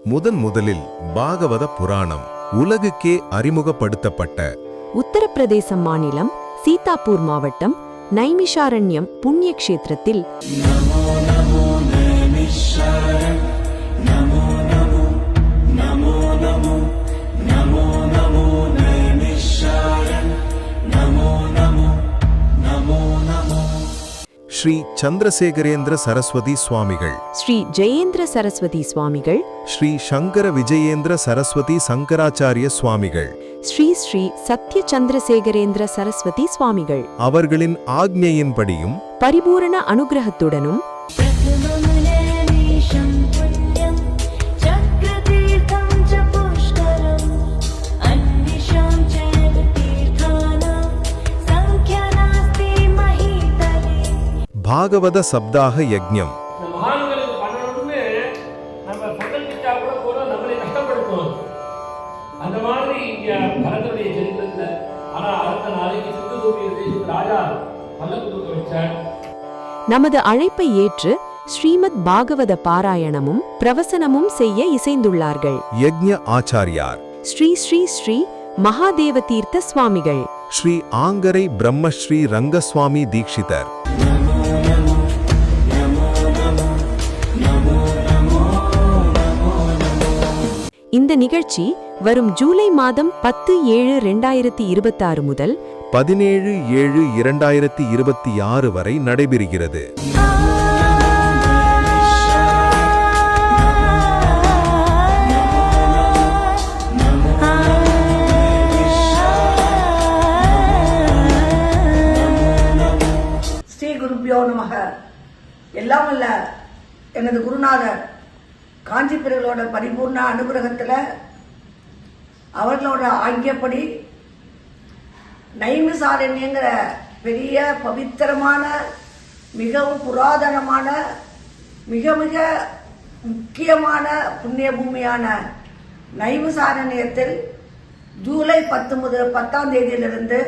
முதலில் பாகவத புராணம் உலகுக்கே அறிமுகப்படுத்தப்பட்ட உத்தரப்பிரதேசம் மாநிலம் சீதாப்பூர் மாவட்டம் நைமிஷாரண்யம் புண்ணிய க்ஷேத்திரத்தில் ஸ்ரீ சந்திரசேகரேந்திர சரஸ்வதி சுவாமிகள், ஸ்ரீ ஜெயேந்திர சரஸ்வதி சுவாமிகள், ஸ்ரீ சங்கர விஜயேந்திர சரஸ்வதி சங்கராச்சாரிய சுவாமிகள், ஸ்ரீ ஸ்ரீ சத்ய சந்திரசேகரேந்திர சரஸ்வதி சுவாமிகள் அவர்களின் ஆக்ஞையின்படியும் பரிபூரண அனுகிரகத்துடனும் பாகவத சப்தாக யஜ்ஞம் நமது அழைப்பை ஏற்று ஸ்ரீமத் பாகவத பாராயணமும் பிரவசனமும் செய்ய இசைந்துள்ளார்கள். யஜ்ஞ ஆச்சாரியார் ஸ்ரீ ஸ்ரீ ஸ்ரீ மகாதேவ தீர்த்த சுவாமிகள், ஸ்ரீ ஆங்கரை பிரம்மஸ்ரீ ரங்கசுவாமி தீக்ஷிதர். இந்த நிகழ்ச்சி வரும் ஜூலை மாதம் 10/7/2026 முதல் 17/7/2026 வரை நடைபெறுகிறது. ஸ்ரீ குருபியோ நமக. எல்லாம் அல்ல எனது குருநாதர் காஞ்சிபிரர்களோட பரிபூர்ண அனுகிரகத்தில் அவர்களோட ஆங்கியப்படி நைமிசாரண்யங்கிற பெரிய பவித்திரமான மிகவும் புராதனமான மிக மிக முக்கியமான புண்ணிய பூமியான நைமிசாரண்யத்தில் ஜூலை 10ஆம் தேதியிலிருந்து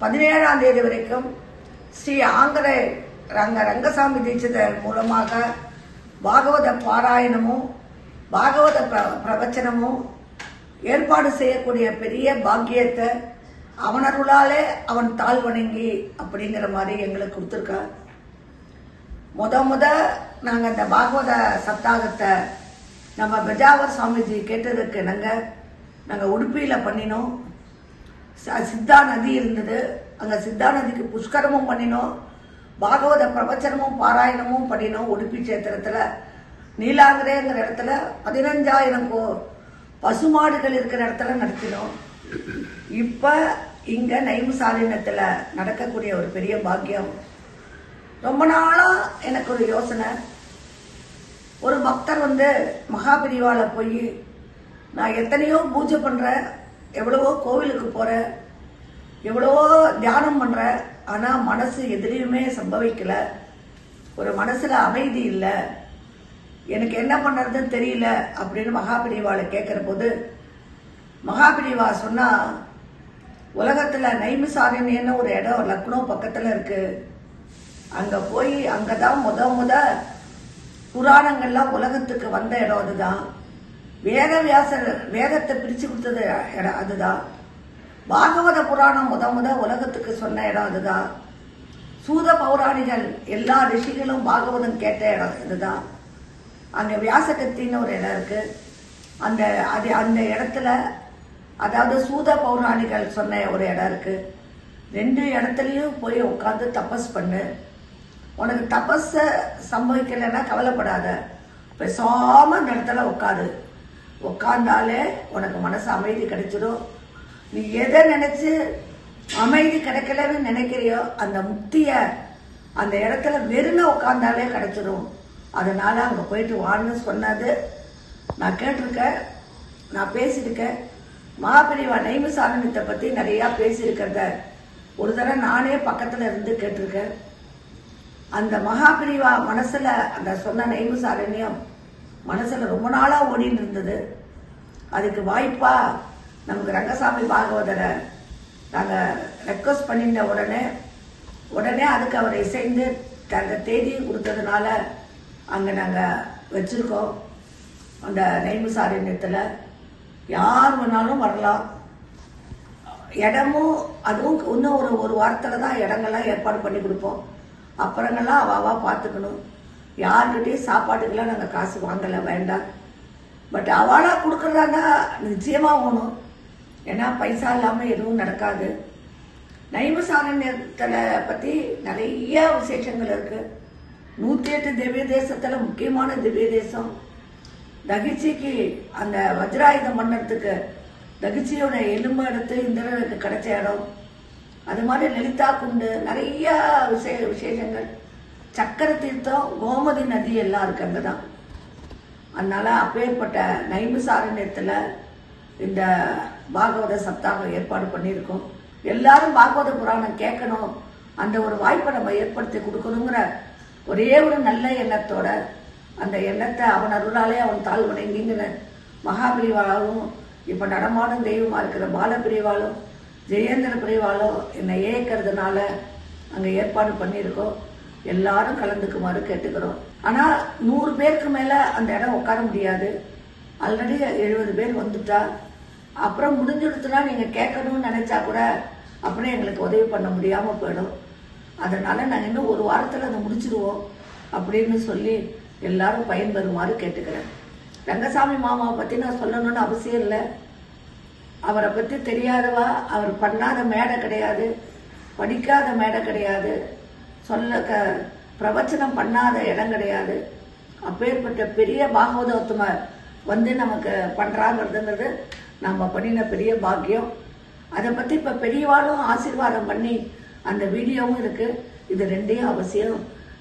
17ஆம் தேதி வரைக்கும் ஸ்ரீ ஆங்கரை ரங்கசாமி தீட்சிதர் மூலமாக பாகவத பாராயணமும் பாகவத பிரவச்சனமும் ஏற்பாடு செய்யக்கூடிய பெரிய பாக்கியத்தை அவனருளாலே அவன் தாழ் வணங்கி அப்படிங்கிற மாதிரி எங்களுக்கு கொடுத்துருக்கார். முத நாங்கள் இந்த பாகவத சப்தாகத்தை நம்ம பெஜாவர் சுவாமிஜி கேட்டதுக்கு நாங்கள் உடுப்பியில் பண்ணினோம். சித்தா நதி இருந்தது, அங்கே சித்தா நதிக்கு புஷ்கரமும் பண்ணினோம், பாகவத பிரவச்சனமும் பாராயணமும் பண்ணினோம். உடுப்பி கஷேத்திரத்தில் நீலாங்கரேங்கிற இடத்துல 15,000 பசுமாடுகள் இருக்கிற இடத்துல நடத்தினோம். இப்போ இங்கே நைமிசாரண்யத்தில் நடக்கக்கூடிய ஒரு பெரிய பாக்கியம். ரொம்ப நாளாக எனக்கு ஒரு யோசனை. ஒரு பக்தர் மகாபிரிவால போய் நான் எத்தனையோ பூஜை பண்ணுறேன், எவ்வளவோ கோவிலுக்கு போகிறேன், எவ்வளவோ தியானம் பண்ணுறேன், ஆனால் மனசு எதுலேயுமே சம்பவிக்கலை, ஒரு மனசில் அமைதி இல்லை, எனக்கு என்ன பண்ணுறதுன்னு தெரியல அப்படின்னு மகாபிரிவாளை கேட்குற போது மகாபிரிவா சொன்னால், உலகத்தில் நைமிசாரண்யன்னு ஒரு இடம் லக்னோ பக்கத்தில் இருக்குது, அங்கே போய் அங்கே தான் முத புராணங்கள்லாம் உலகத்துக்கு வந்த இடம், அதுதான் வேதவியாசர் வேதத்தை பிரித்து கொடுத்தது இடம், அதுதான் பாகவத புராணம் முத உலகத்துக்கு சொன்ன இடம், அதுதான் சூத பௌராணிகள் எல்லா ரிஷிகளும் பாகவதம் கேட்ட இடம், இதுதான். அங்கே வியாசகத்தின்னு ஒரு இடம் இருக்கு, அந்த இடத்துல அதாவது சூத பௌராணிகள் சொன்ன ஒரு இடம் இருக்கு. 2 இடத்துலையும் போய் உட்காந்து தபஸ் பண்ணு. உனக்கு தபஸ சம்பவிக்கலைன்னா கவலைப்படாத, பேசாம அந்த இடத்துல உட்கார்ந்தாலே உனக்கு மனசு அமைதி கிடைச்சிடும். நீ எதை நினைச்சு அமைதி கிடைக்கலன்னு நினைக்கிறியோ அந்த முக்திய அந்த இடத்துல வெறுங்க உட்கார்ந்தாலே கிடைச்சிடும். அதனால அங்கே போயிட்டு வான்னு சொன்னது நான் கேட்டிருக்கேன், நான் பேசியிருக்கேன். மகாபிரிவா நைமிசாரண்யத்தை பற்றி நிறையா பேசியிருக்கிறத ஒரு தடவை நானே பக்கத்தில் இருந்து கேட்டிருக்கேன். அந்த மகாபிரிவா மனசில் அந்த சொன்ன நைமிசாரண்யம் மனசில் ரொம்ப நாளாக ஓடின்னு இருந்தது. அதுக்கு வாய்ப்பா நமக்கு ரங்கசாமி பாகவதரை நாங்கள் ரெக்வஸ்ட் பண்ணிட்ட உடனே அதுக்கு அவர் இசைந்து அந்த தேதியும் கொடுத்ததுனால அங்கே நாங்கள் வச்சுருக்கோம். அந்த நைமிசாரண்யத்தில் யார் வேணாலும் வரலாம். இடமும் அதுவும் இன்னும் ஒரு வாரத்தில் தான் இடங்கள்லாம் ஏற்பாடு பண்ணி கொடுப்போம். அப்புறங்கள்லாம் அவாவா பார்த்துக்கணும். யார்கிட்டையும் சாப்பாட்டுக்கெல்லாம் நாங்கள் காசு வாங்கலை, வேண்டாம். பட் அவளாக கொடுக்குறதானா நிச்சயமாக ஓணும். ஏன்னா பைசா இல்லாமல் எதுவும் நடக்காது. நைமிசாரண்யத்தில் பற்றி நிறைய விசேஷங்கள் இருக்குது. 108 திவ்ய தேசத்தில் முக்கியமான திவ்ய தேசம். தகிச்சிக்கு அந்த வஜ்ராயுதம் பண்ணுறதுக்கு தகிச்சியோட எலும்பு எடுத்து இந்திரனுக்கு கிடைச்ச இடம். அது மாதிரி லலிதா குண்டு, நிறைய விசேஷங்கள். சக்கர தீர்த்தம், கோமதி நதி எல்லாம் இருக்கு அங்கே தான். அதனால அப்பேற்பட்ட நைமிசாரண்யத்தில் இந்த பாகவத சப்தாகம் ஏற்பாடு பண்ணியிருக்கோம். எல்லாரும் பாகவத புராணம் கேட்கணும், அந்த ஒரு வாய்ப்பை நம்ம ஏற்படுத்தி கொடுக்கணுங்கிற ஒரே ஒரு நல்ல எண்ணத்தோட, அந்த எண்ணத்தை அவன் அருளாலே அவன் தாழ் வணங்கிங்கிற மகாபிரிவாலும் இப்போ நடமாடும் தெய்வமாக இருக்கிற பாலபிரிவாலும் ஜெயேந்திர பிரிவாலும் என்னை ஏற்கிறதுனால அங்கே ஏற்பாடு பண்ணியிருக்கோம். எல்லாரும் கலந்துக்குமாறு கேட்டுக்கிறோம். ஆனால் 100 பேருக்கு மேலே அந்த இடம் உட்கார முடியாது. ஆல்ரெடி 70 பேர் வந்துட்டா. அப்புறம் முடிஞ்சுடுத்துனா நீங்கள் கேட்கணும்னு நினச்சா கூட அப்புறம் எங்களுக்கு உதவி பண்ண முடியாமல் போயிடும். அதனால் நாங்கள் இன்னும் ஒரு வாரத்தில் அதை முடிச்சிடுவோம் அப்படின்னு சொல்லி எல்லாரும் பயன்பெறுமாறு கேட்டுக்கிறேன். ரங்கசாமி மாமாவை பற்றி நான் சொல்லணும்னு அவசியம் இல்லை. அவரை பற்றி தெரியாதவா, அவர் பண்ணாத மேடை கிடையாது, படிக்காத மேடை கிடையாது, பிரவச்சனம் பண்ணாத இடம் கிடையாது. அப்பேற்பட்ட பெரிய பாகவதோத்தமர் வந்து நமக்கு பண்ணுறாங்கிறதுங்கிறது நம்ம பண்ணின பெரிய பாக்கியம். அதை பற்றி இப்போ பெரியவாளும் ஆசீர்வாதம் பண்ணி அந்த வீடியோவும் இருக்குது. இது ரெண்டையும் அவசியம்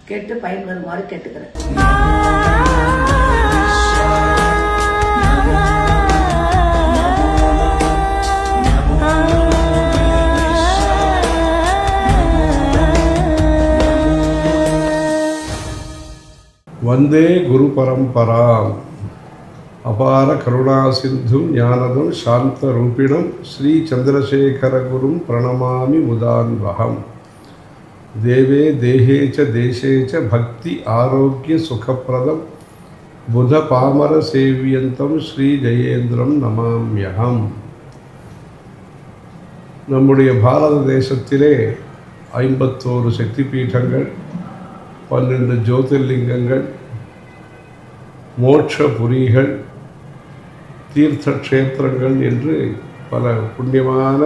கேட்டு பயன்பெறுமாறு கேட்டுக்கிறேன். வந்தே குரு பரம்பராம் அபார கருணா சிந்தும் ஞானதம் சாந்த ரூபிணம் ஸ்ரீ சந்திரசேகர குரும் பிரணமாமி முதான்வகம். தேவே தேகேச்ச தேசேச்ச பக்தி ஆரோக்கிய சுகப்பிரதம் புத பாமர சேவியந்தம் ஸ்ரீ ஜெயேந்திரம் நமாம்யகம். நம்முடைய பாரத தேசத்திலே 51 சக்தி பீட்டங்கள், 12 ஜோதிர்லிங்கங்கள், மோட்சபுரிகள், தீர்த்த க்ஷேத்திரங்கள் என்று பல புண்ணியமான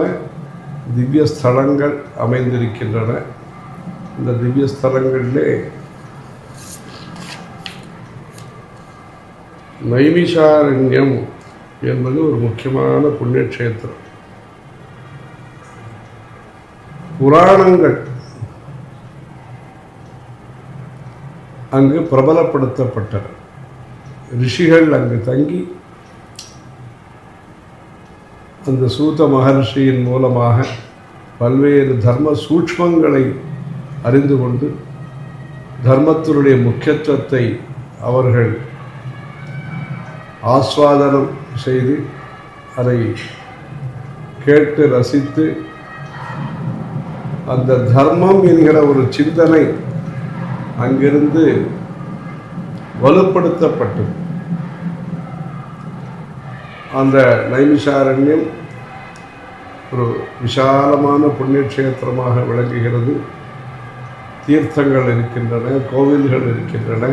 திவ்ய ஸ்தலங்கள் அமைந்திருக்கின்றன. இந்த திவ்ய ஸ்தலங்களிலே நைமிஷாரண்யம் என்பது ஒரு முக்கியமான புண்ணிய க்ஷேத்திரம். புராணங்கள் அங்கு பிரபலப்படுத்தப்பட்டன. ரிஷிகள் அங்கு தங்கி அந்த சூத மகர்ஷியின் மூலமாக பல்வேறு தர்ம சூட்ச்மங்களை அறிந்து கொண்டு தர்மத்தினுடைய முக்கியத்துவத்தை அவர்கள் ஆஸ்வாதனம் செய்து அதை கேட்டு ரசித்து அந்த தர்மம் என்கிற ஒரு சிந்தனை அங்கிருந்து வலுப்படுத்தப்பட்டது. அந்த நைமிஷாரண்யம் ஒரு விசாலமான புண்ணியக்ஷேத்திரமாக விளங்குகிறது. தீர்த்தங்கள் இருக்கின்றன, கோவில்கள் இருக்கின்றன.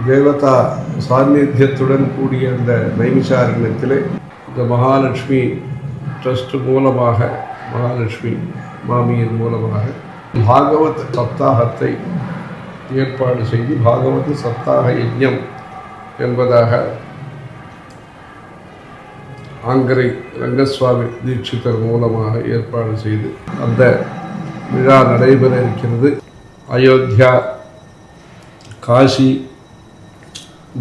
தேவதா சாநித்தியத்துடன் கூடிய அந்த நைமிஷாரண்யத்திலே இந்த மகாலட்சுமி ட்ரஸ்ட் மூலமாக, மகாலட்சுமி மாமியின் மூலமாக பாகவத் சப்தாகத்தை ஏற்பாடு செய்து பாகவத சப்தாக யஜ்ஞம் என்பதாக ஆங்கரை ரங்கசுவாமி தீட்சிதர் மூலமாக ஏற்பாடு செய்து அந்த விழா நடைபெற இருக்கிறது. அயோத்தியா, காசி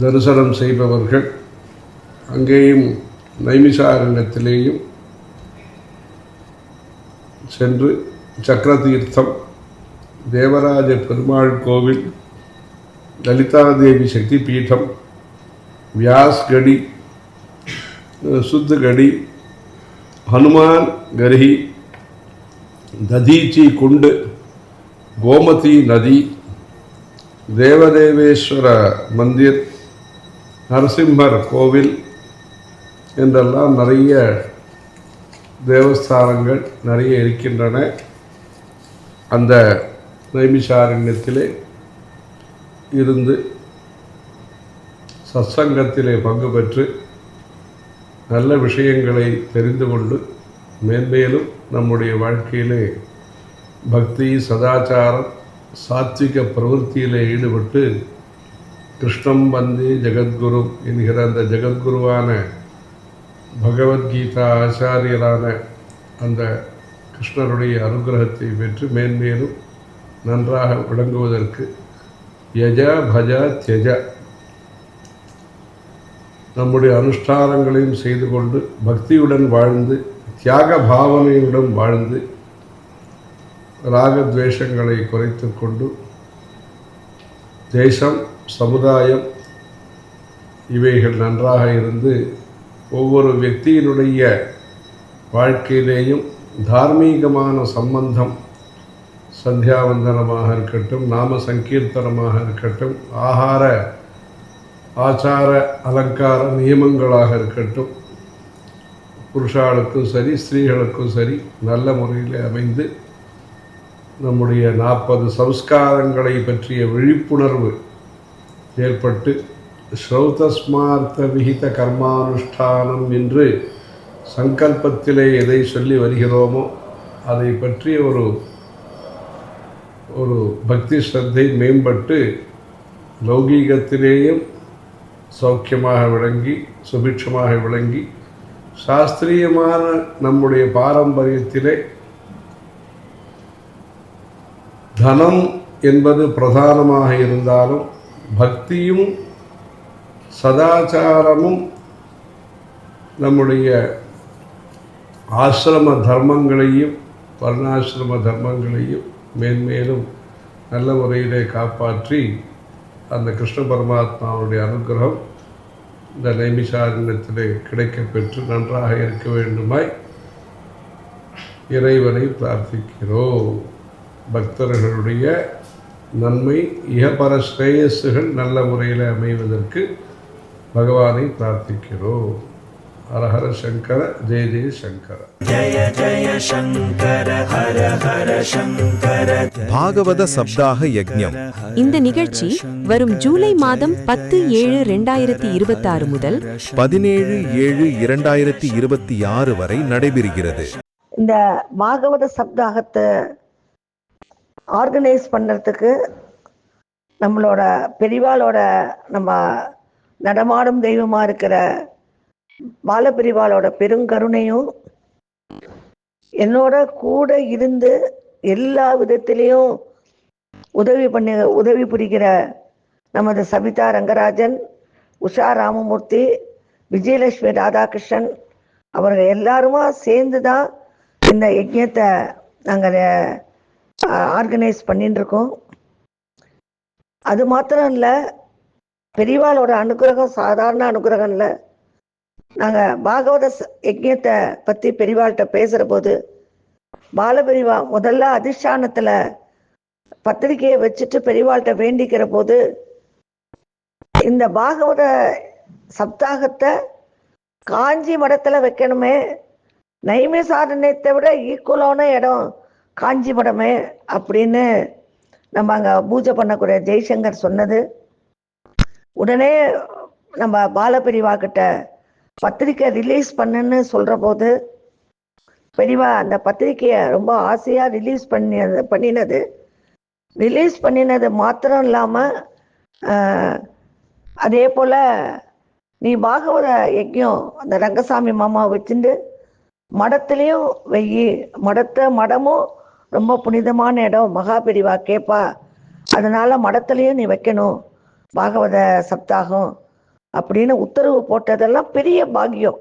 தரிசனம் செய்பவர்கள் அங்கேயும் நைமிஷாரண்யத்திலேயும் சென்று சக்கரதீர்த்தம், தேவராஜ பெருமாள் கோவில், லலிதாதேவி சக்தி பீடம், வியாஸ்கடி, சுத்தகடி, ஹனுமான் கரி, ததீச்சி குண்டு, கோமதி நதி, தேவதேவேஸ்வர மந்திர், நரசிம்மர் கோவில் என்றெல்லாம் நிறைய தேவஸ்தானங்கள் நிறைய இருக்கின்றன. அந்த நைமிஷாரண்யத்திலே இருந்து சத்சங்கத்திலே பங்கு பெற்று நல்ல விஷயங்களை தெரிந்து கொண்டு மேன்மேலும் நம்முடைய வாழ்க்கையிலே பக்தி, சதாச்சாரம், சாத்விக பிரவൃத்தியிலே ஈடுபட்டு கிருஷ்ணம் வந்தே ஜெகத்குரு என்கிற அந்த ஜெகத்குருவான பகவத்கீதா ஆச்சாரியரான அந்த கிருஷ்ணருடைய அனுகிரகத்தை பெற்று மேன்மேலும் நன்றாக விளங்குவதற்கு யஜ பஜ தியஜ நம்முடைய அனுஷ்டானங்களையும் செய்து கொண்டு பக்தியுடன் வாழ்ந்து தியாக பாவனையுடன் வாழ்ந்து ராகத்வேஷங்களை குறைத்து கொண்டு தேசம், சமுதாயம் இவைகள் நன்றாக இருந்து ஒவ்வொரு వ్యక్தியினுடைய வாழ்க்கையிலேயும் தார்மீகமான சம்பந்தம், சந்தியாவந்தனமாக இருக்கட்டும், நாம சங்கீர்த்தனமாக இருக்கட்டும், ஆச்சார அலங்கார நியமங்களாக இருக்கட்டும், புருஷாளுக்கும் சரி ஸ்திரீகளுக்கும் சரி நல்ல முறையில் அமைந்து நம்முடைய 40 சம்ஸ்காரங்களை பற்றிய விழிப்புணர்வு ஏற்பட்டு ஸ்ரௌதஸ்மார்த்த விஹித கர்மானுஷ்டானம் என்று சங்கல்பத்திலே எதை சொல்லி வருகிறோமோ அதை பற்றிய ஒரு பக்தி ஸ்ரத்தை மேம்பட்டு லௌகீகத்திலேயும் சௌக்கியமாக விளங்கி சுபிட்சமாக விளங்கி சாஸ்திரியமான நம்முடைய பாரம்பரியத்திலே தனம் என்பது பிரதானமாக இருந்தாலும் பக்தியும் சதாச்சாரமும் நம்முடைய ஆசிரம தர்மங்களையும் வர்ணாசிரம தர்மங்களையும் மேன்மேலும் நல்ல முறையிலே காப்பாற்றி அந்த கிருஷ்ண பரமாத்மாவுடைய அனுகிரகம் இந்த நைமிஷாரண்யத்திலே கிடைக்கப் பெற்று நன்றாக இருக்க வேண்டுமாய் இறைவனை பிரார்த்திக்கிறோம். பக்தர்களுடைய நன்மை இகபர ஸ்ரேயஸ்கள் நல்ல முறையில் அமைவதற்கு பகவானை பிரார்த்திக்கிறோம். ஹரஹர சங்கர, ஜெய ஜெய சங்கர. ஜய ஜய சங்கர, ஹர ஹர சங்கர. பாகவத சப்தாக யஜ்ஞம். இந்த நிகழ்ச்சி வரும் ஜூலை மாதம் 10/7/2026 முதல் 17/7/2026 வரை நடைபெறுகிறது. இந்த பாகவத சப்தாகத்தை ஆர்கனைஸ் பண்ணுறதுக்கு நம்மளோட பெரிவாளோட நம்ம நடமாடும் தெய்வமாக இருக்கிற பாலபெரிவாளோட பெருங்கருணையும் என்னோட கூட இருந்து எல்லா விதத்திலையும் உதவி புரிகிற நமது சபிதா ரங்கராஜன், உஷா ராமமூர்த்தி, விஜயலட்சுமி ராதாகிருஷ்ணன் அவர்கள் எல்லாருமா சேர்ந்து தான் இந்த யஜ்ஞத்தை நாங்கள் ஆர்கனைஸ் பண்ணிட்டு இருக்கோம். அது மாத்திரம் இல்லை, பெரியவாளோட அனுகிரகம் சாதாரண அனுகிரகம் இல்லை. நாங்கள் பாகவத யஜ்ஞத்தை பற்றி பெரியவாள்கிட்ட பேசுகிற போது பாலபெரிவா முதல்ல அதிஷ்டானத்தில் பத்திரிக்கையை வச்சுட்டு பெரியவாள்கிட்ட வேண்டிக்கிற போது இந்த பாகவத சப்தாகத்தை காஞ்சி மடத்தில் வைக்கணுமே, நைமிசாரண்யத்தை விட ஈக்குவலான இடம் காஞ்சி மடமே அப்படின்னு நம்ம அங்கே பூஜை பண்ணக்கூடிய ஜெய்சங்கர் சொன்னது. உடனே நம்ம பாலபெரிவா கிட்ட பத்திரிக்கை ரிலீஸ் பண்ணுன்னு சொல்கிற போது பெரியவா அந்த பத்திரிக்கையை ரொம்ப ஆசையாக ரிலீஸ் பண்ணினது மாத்திரம் இல்லாமல் அதே போல் நீ பாகவத யஜ்ஞம் அந்த ரங்கசாமி மாமா வச்சுட்டு மடத்துலேயும் மடமும் ரொம்ப புனிதமான இடம், மகாபெரிவா கேட்பா, அதனால் மடத்துலேயும் நீ வைக்கணும் பாகவத சப்தாகம் அப்படின்னு உத்தரவு போட்டதெல்லாம் பெரிய பாக்கியம்.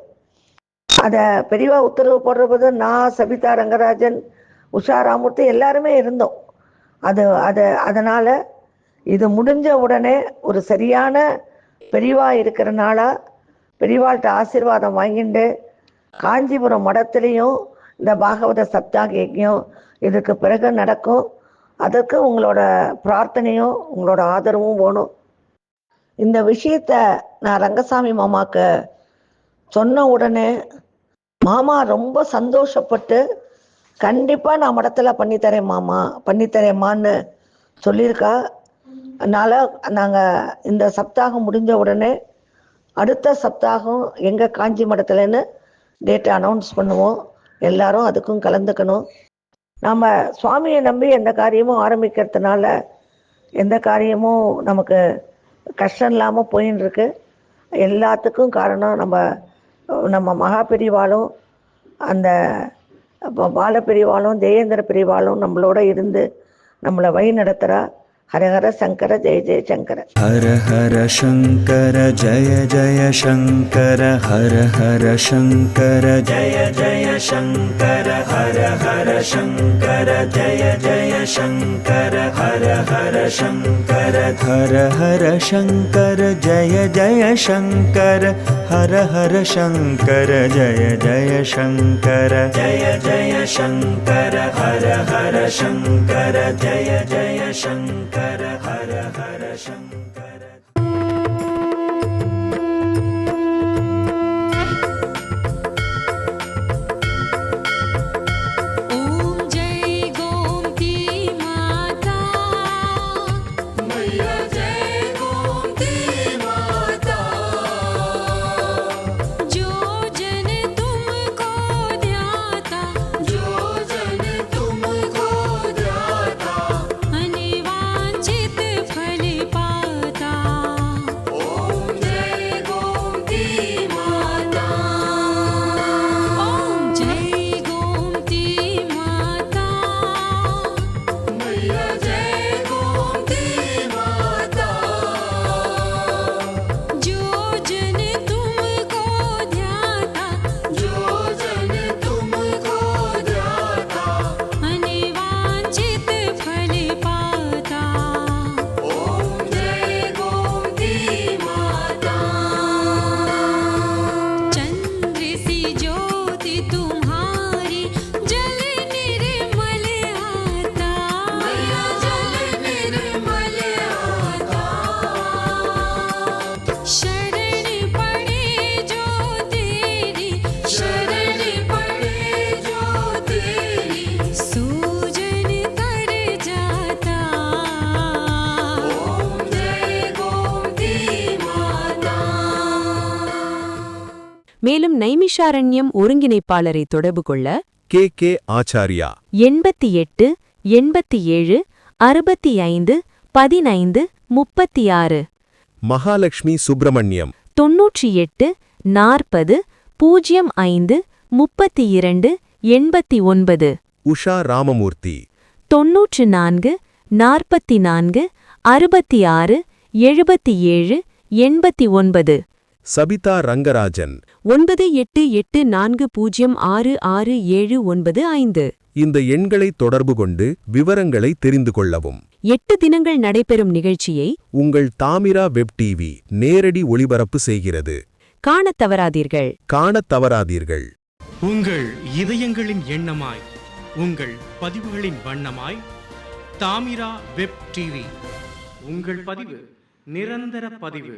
அதை பெரியவா உத்தரவு போடுற போது நான், சபிதா ரங்கராஜன், உஷா ராமூர்த்தி எல்லாருமே இருந்தோம். அதனால் இது முடிஞ்ச உடனே ஒரு சரியான பெரியவா இருக்கிறனால பெரியவாள்கிட்ட ஆசீர்வாதம் வாங்கிட்டு காஞ்சிபுரம் மடத்துலேயும் இந்த பாகவத சப்தாக யஜ்ஞம் இதுக்கு பிறகு நடக்கும். அதற்கு உங்களோட பிரார்த்தனையும் உங்களோட ஆதரவும் வேணும். இந்த விஷயத்த நான் ரங்கசாமி மாமாவுக்கு சொன்ன உடனே மாமா ரொம்ப சந்தோஷப்பட்டு கண்டிப்பாக நான் மடத்துல பண்ணித்தரேன் மாமா, பண்ணித்தரேம்மான்னு சொல்லியிருக்கா. அதனால் நாங்கள் இந்த சப்தாகம் முடிஞ்ச உடனே அடுத்த சப்தாகம் எங்கே காஞ்சி மடத்துலன்னு டேட்டை அனௌன்ஸ் பண்ணுவோம். எல்லாரும் அதுக்கும் கலந்துக்கணும். நாம் சுவாமியை நம்பி எந்த காரியமும் ஆரம்பிக்கிறதுனால எந்த காரியமும் நமக்கு கஷ்டம் இல்லாமல் போயின்னு இருக்கு. எல்லாத்துக்கும் காரணம் நம்ம மகா பெரிவாளும் அந்த பால பெரிவாளும் ஜெயேந்திர பெரிவாளும் நம்மளோட இருந்து நம்மளை வழி நடத்துகிறா. ஹரஹர சங்கர ஜெய ஜெய சங்கர. ஹர ஹர சங்கர ஜய ஜய சங்கர. ஹர ஹர சங்கர ஜய ஜய சங்கர. ஹர ஹர சங்கர ஜய ஜய சங்கர. ஹர ஹர சங்கர. ஹர ஹர சங்கர ஜய ஜய சங்கர. ஹர ஹர சங்கர ஜய ஜய சங்கர. ஜய ஜய சங்கர. ஹர ஹர சங்கர ஜய ஜய சங்கர. ஹர ஹர சங்கர. ஓம் ஜெய் கோம்தி மாதா मैया जय गोमती माता जो जन तुमको ध्याता जो जन तुमको ध्याता अनिवांछित फल पाता ओम जय गोमती माता ओम जय गोमती माता मैया जय गोमती माता जो जन तुमको ध्याता जो जन तुमको ध्याता अनिवांछित फल पाता ओम जय गोमती माता चंद्र सी ज्योति तुम्हारी जल निर्मल आता मैया जल निर्मल आता शरण पड़े जो तेरी शरण पड़े जो तेरी सूजन कर जाता ओम जय गोमती माता மேலும் நைமிஷாரண்யம் ஒருங்கிணைப்பாளரை தொடர்பு கொள்ள கே ஆச்சாரியா 88 87 65 15 36 மகாலட்சுமி சுப்பிரமணியம் 98 40 05 32 89 உஷா ராமமூர்த்தி 94 44 66 77 89 சபிதா ரங்கராஜன் 9840666795 இந்த எண்களை தொடர்பு கொண்டு விவரங்களை தெரிந்து கொள்ளவும். 8 தினங்கள் நடைபெறும் நிகழ்ச்சியை உங்கள் தாமிரா வெப் டிவி நேரடி ஒளிபரப்பு செய்கிறது. காணத் தவறாதீர்கள். காணத் தவறாதீர்கள். உங்கள் இதயங்களின் எண்ணமாய் உங்கள் பதிவுகளின் வண்ணமாய் தாமிரா வெப் டிவி. உங்கள் பதிவு நிரந்தர பதிவு.